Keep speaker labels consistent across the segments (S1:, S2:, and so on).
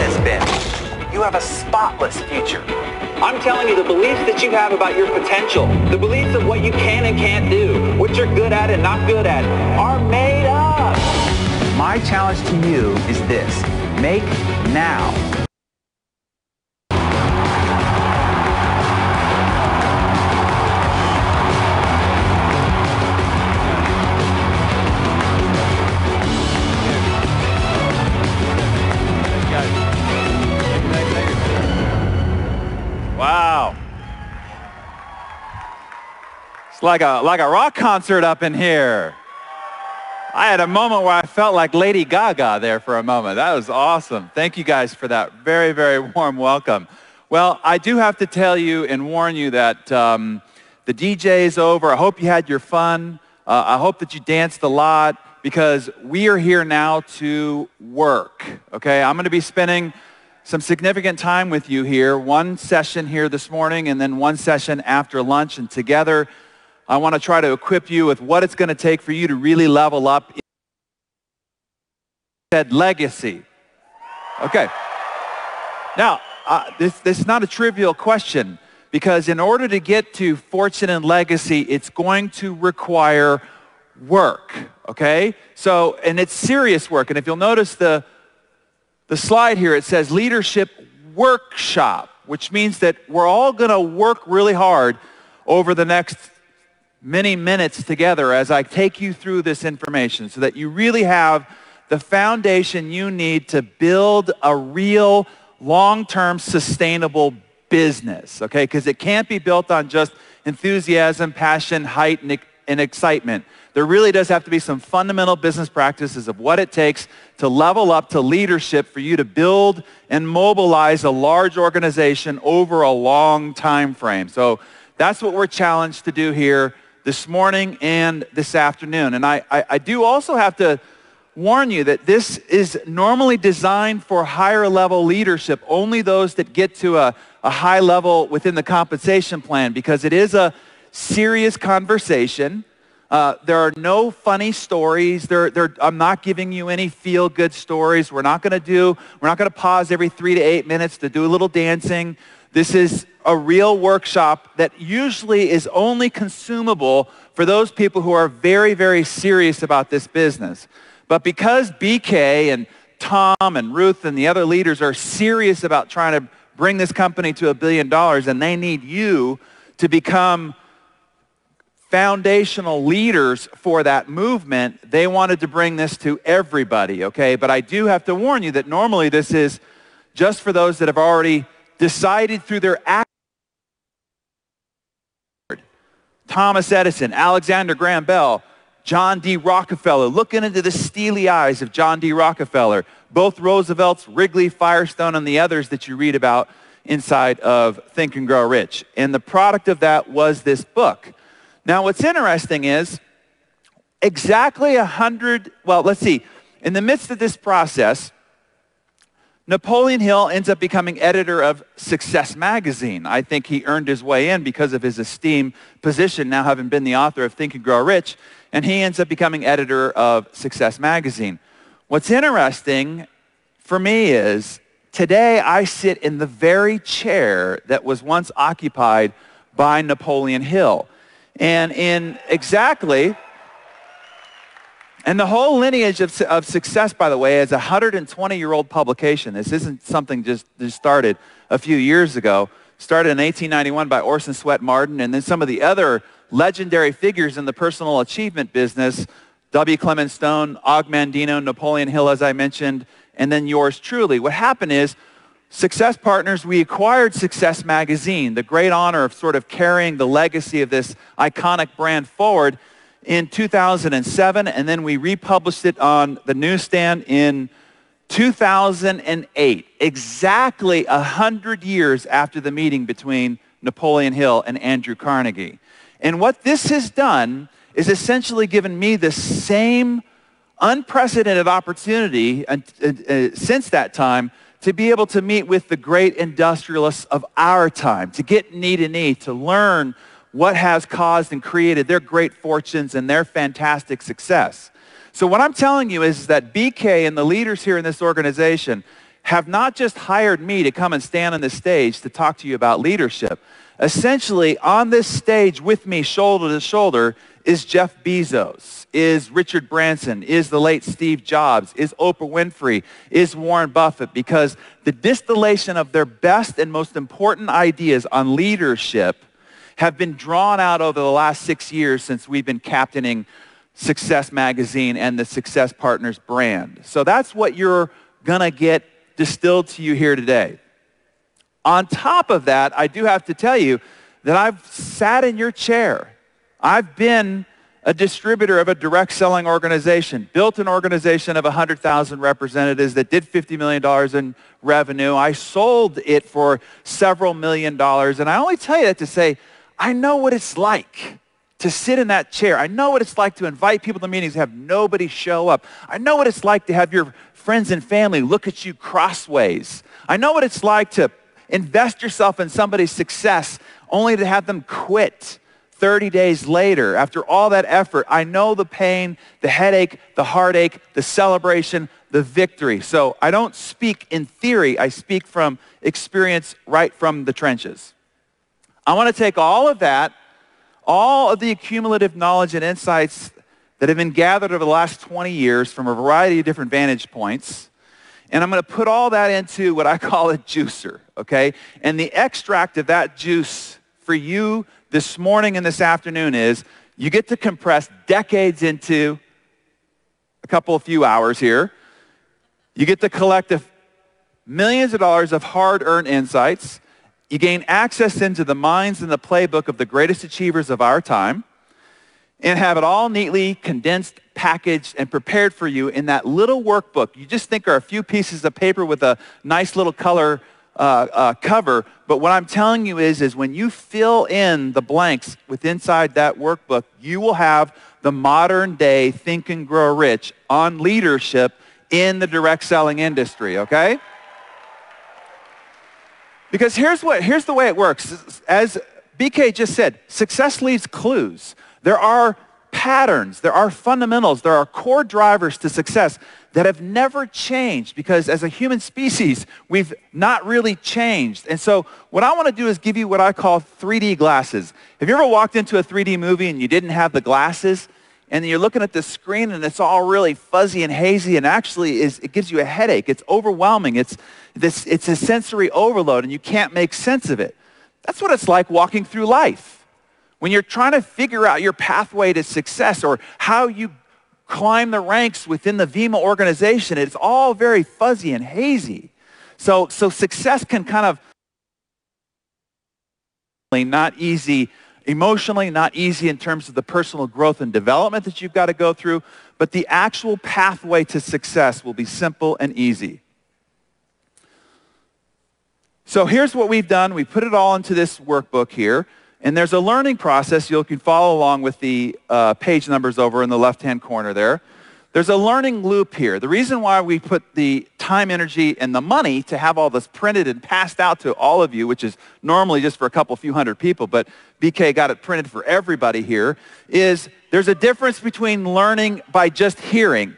S1: has been. You have a spotless future.
S2: I'm telling you, the beliefs that you have about your potential, the beliefs of what you can and can't do, what you're good at and not good at, are made up.
S1: My challenge to you is this: make now.
S3: Wow. It's like a rock concert up in here. I had a moment where I felt like Lady Gaga there for a moment. That was awesome. Thank you guys for that very, very warm welcome. Well, I do have to tell you and warn you that the DJ is over. I hope you had your fun. I hope that you danced a lot, because we are here now to work, okay? I'm going to be spending some significant time with you here, one session here this morning and then one session after lunch, and together I want to try to equip you with what it's going to take for you to really level up in legacy. Okay. Now, this is not a trivial question, because in order to get to fortune and legacy, it's going to require work, okay? So, and it's serious work. And if you'll notice the slide here, it says Leadership Workshop, which means that we're all going to work really hard over the next many minutes together as I take you through this information so that you really have the foundation you need to build a real long-term sustainable business, okay? Because it can't be built on just enthusiasm, passion, height, and excitement. There really does have to be some fundamental business practices of what it takes to level up to leadership for you to build and mobilize a large organization over a long time frame. So that's what we're challenged to do here this morning and this afternoon. And I do also have to warn you that this is normally designed for higher level leadership, only those that get to a high level within the compensation plan, because it is a serious conversation. There are no funny stories. I'm not giving you any feel-good stories. We're not going to pause every 3 to 8 minutes to do a little dancing. This is a real workshop that usually is only consumable for those people who are very, very serious about this business. But because BK and Tom and Ruth and the other leaders are serious about trying to bring this company to $1 billion, and they need you to become foundational leaders for that movement, they wanted to bring this to everybody, okay? But I do have to warn you that normally this is just for those that have already decided through their action. Thomas Edison, Alexander Graham Bell, John D. Rockefeller, looking into the steely eyes of John D. Rockefeller, both Roosevelts, Wrigley, Firestone, and the others that you read about inside of Think and Grow Rich. And the product of that was this book. Now, what's interesting is exactly in the midst of this process, Napoleon Hill ends up becoming editor of Success Magazine. I think he earned his way in because of his esteemed position, now having been the author of Think and Grow Rich, and he ends up becoming editor of Success Magazine. What's interesting for me is today I sit in the very chair that was once occupied by Napoleon Hill. And the whole lineage of Success, by the way, is a 120-year-old publication. This isn't something just started a few years ago. Started in 1891 by Orson Swett Marden, and then some of the other legendary figures in the personal achievement business, W. Clement Stone, Og Mandino, Napoleon Hill, as I mentioned, and then yours truly. What happened is, Success Partners, we acquired Success Magazine, the great honor of sort of carrying the legacy of this iconic brand forward in 2007, and then we republished it on the newsstand in 2008, exactly 100 years after the meeting between Napoleon Hill and Andrew Carnegie. And what this has done is essentially given me the same unprecedented opportunity since that time to be able to meet with the great industrialists of our time, to get knee to knee, to learn what has caused and created their great fortunes and their fantastic success. So what I'm telling you is that BK and the leaders here in this organization have not just hired me to come and stand on the stage to talk to you about leadership. Essentially, on this stage with me, shoulder to shoulder, is Jeff Bezos, is Richard Branson, is the late Steve Jobs, is Oprah Winfrey, is Warren Buffett, because the distillation of their best and most important ideas on leadership have been drawn out over the last 6 years since we've been captaining Success Magazine and the Success Partners brand. So that's what you're going to get distilled to you here today. On top of that, I do have to tell you that I've sat in your chair. I've been a distributor of a direct selling organization, built an organization of 100,000 representatives that did $50 million in revenue. I sold it for several million dollars. And I only tell you that to say, I know what it's like to sit in that chair. I know what it's like to invite people to meetings and have nobody show up. I know what it's like to have your friends and family look at you crossways. I know what it's like to invest yourself in somebody's success only to have them quit 30 days later after all that effort. I know the pain, the headache, the heartache, the celebration, the victory. So I don't speak in theory. I speak from experience right from the trenches. I want to take all of that, all of the accumulative knowledge and insights that have been gathered over the last 20 years from a variety of different vantage points, and I'm going to put all that into what I call a juicer, okay? And the extract of that juice for you this morning and this afternoon is you get to compress decades into a few hours here. You get to collect millions of dollars of hard-earned insights. You gain access into the minds and the playbook of the greatest achievers of our time, and have it all neatly condensed, packaged, and prepared for you in that little workbook. You just think are a few pieces of paper with a nice little color cover, but what I'm telling you is when you fill in the blanks with inside that workbook, you will have the modern day Think and Grow Rich on leadership in the direct selling industry, okay? Because here's the way it works. As BK just said, success leaves clues. There are patterns, there are fundamentals, there are core drivers to success that have never changed because as a human species, we've not really changed. And so what I want to do is give you what I call 3D glasses. Have you ever walked into a 3D movie and you didn't have the glasses? And you're looking at the screen and it's all really fuzzy and hazy, and actually it gives you a headache. It's overwhelming. It's a sensory overload and you can't make sense of it. That's what it's like walking through life. When you're trying to figure out your pathway to success or how you climb the ranks within the Vemma organization, it's all very fuzzy and hazy. So success can kind of not easy emotionally, not easy in terms of the personal growth and development that you've got to go through, but the actual pathway to success will be simple and easy. So here's what we've done. We put it all into this workbook here. And there's a learning process. You can follow along with the page numbers over in the left-hand corner there. There's a learning loop here. The reason why we put the time, energy, and the money to have all this printed and passed out to all of you, which is normally just for a few hundred people, but BK got it printed for everybody here, is there's a difference between learning by just hearing.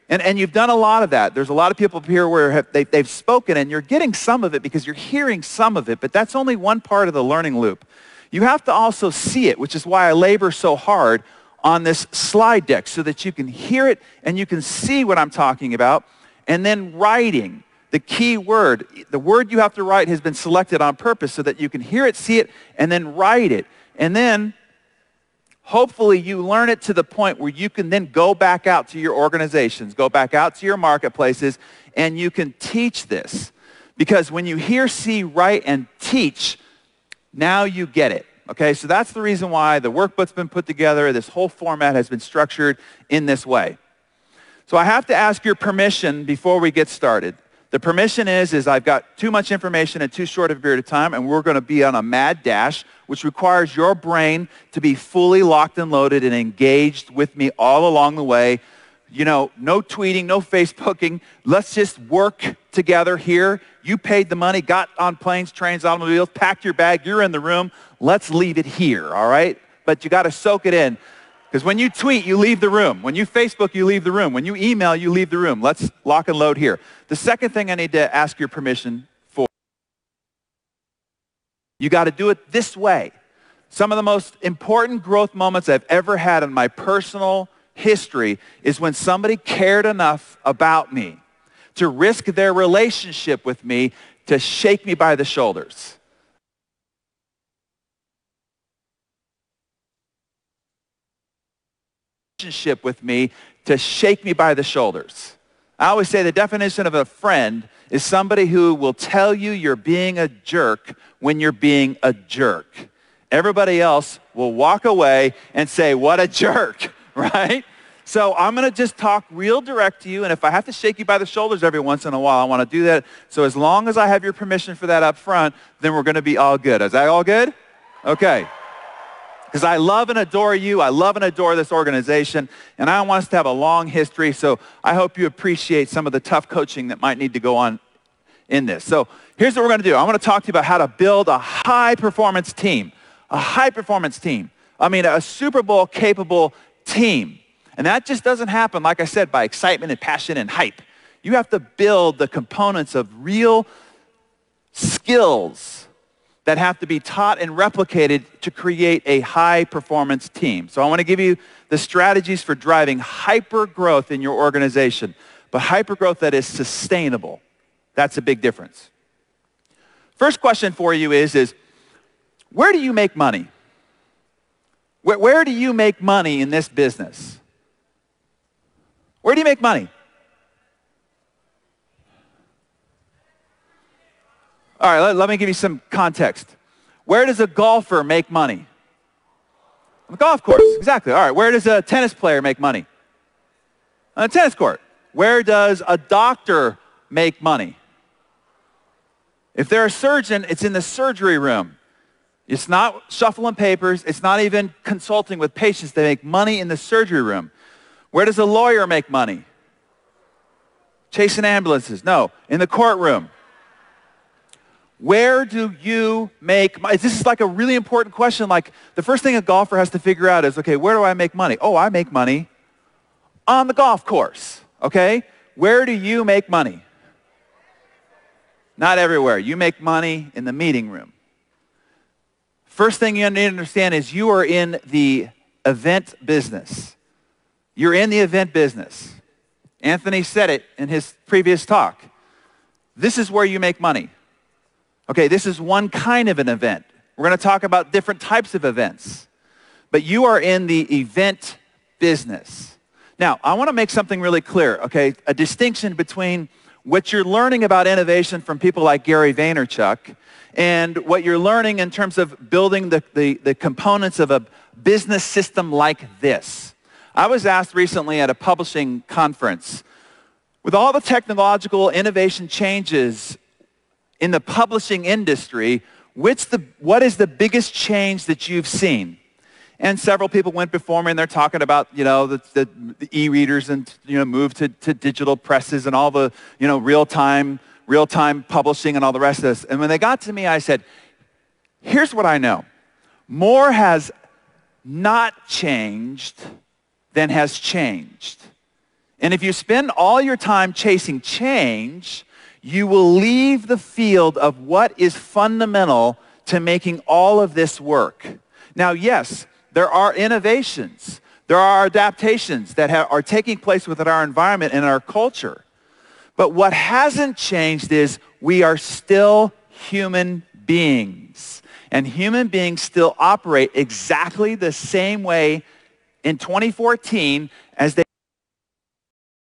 S3: And you've done a lot of that. There's a lot of people here where they've spoken, and you're getting some of it because you're hearing some of it, but that's only one part of the learning loop. You have to also see it, which is why I labor so hard on this slide deck so that you can hear it and you can see what I'm talking about. And then writing, the key word, the word you have to write has been selected on purpose so that you can hear it, see it, and then write it. And then hopefully you learn it to the point where you can then go back out to your organizations, go back out to your marketplaces, and you can teach this. Because when you hear, see, write, and teach, now you get it, okay? So that's the reason why the workbook's been put together. This whole format has been structured in this way. So I have to ask your permission before we get started. The permission is I've got too much information in too short of a period of time, and we're going to be on a mad dash, which requires your brain to be fully locked and loaded and engaged with me all along the way. You know, no tweeting, no Facebooking. Let's just work together here. You paid the money, got on planes, trains, automobiles, packed your bag. You're in the room. Let's leave it here, all right? But you got to soak it in. Because when you tweet, you leave the room. When you Facebook, you leave the room. When you email, you leave the room. Let's lock and load here. The second thing I need to ask your permission for, you got to do it this way. Some of the most important growth moments I've ever had in my personal history is when somebody cared enough about me to risk their relationship with me to shake me by the shoulders. Relationship with me to shake me by the shoulders. I always say the definition of a friend is somebody who will tell you you're being a jerk when you're being a jerk. Everybody else will walk away and say, what a jerk, right? So I'm going to just talk real direct to you, and if I have to shake you by the shoulders every once in a while, I want to do that. So as long as I have your permission for that up front, then we're going to be all good. Is that all good? Okay. Because I love and adore you. I love and adore this organization, and I want us to have a long history, so I hope you appreciate some of the tough coaching that might need to go on in this. So here's what we're going to do. I want to talk to you about how to build a high-performance team. A high-performance team. I mean, a Super Bowl-capable team. And that just doesn't happen, like I said, by excitement and passion and hype. You have to build the components of real skills that have to be taught and replicated to create a high-performance team. So I want to give you the strategies for driving hyper-growth in your organization, but hyper-growth that is sustainable. That's a big difference. First question for you is where do you make money? Where do you make money in this business? Where do you make money? All right, let me give you some context. Where does a golfer make money? On the golf course, exactly. All right, where does a tennis player make money? On a tennis court. Where does a doctor make money? If they're a surgeon, it's in the surgery room. It's not shuffling papers. It's not even consulting with patients. They make money in the surgery room. Where does a lawyer make money? Chasing ambulances. No, in the courtroom. Where do you make money? This is like a really important question. Like the first thing a golfer has to figure out is, okay, where do I make money? Oh, I make money on the golf course, okay? Where do you make money? Not everywhere. You make money in the meeting room. First thing you need to understand is you are in the event business. You're in the event business. Anthony said it in his previous talk. This is where you make money. Okay, this is one kind of an event. We're going to talk about different types of events. But you are in the event business. Now, I want to make something really clear, okay? A distinction between what you're learning about innovation from people like Gary Vaynerchuk and what you're learning in terms of building the components of a business system like this. I was asked recently at a publishing conference, with all the technological innovation changes in the publishing industry, what is the biggest change that you've seen? And several people went before me, and they're talking about, the e-readers and, move to digital presses and all the, real-time publishing and all the rest of this. And when they got to me, I said, here's what I know. More has not changed than has changed. And if you spend all your time chasing change, you will leave the field of what is fundamental to making all of this work. Now, yes, there are innovations. There are adaptations that are taking place within our environment and our culture. But what hasn't changed is we are still human beings. And human beings still operate exactly the same way in 2014 as they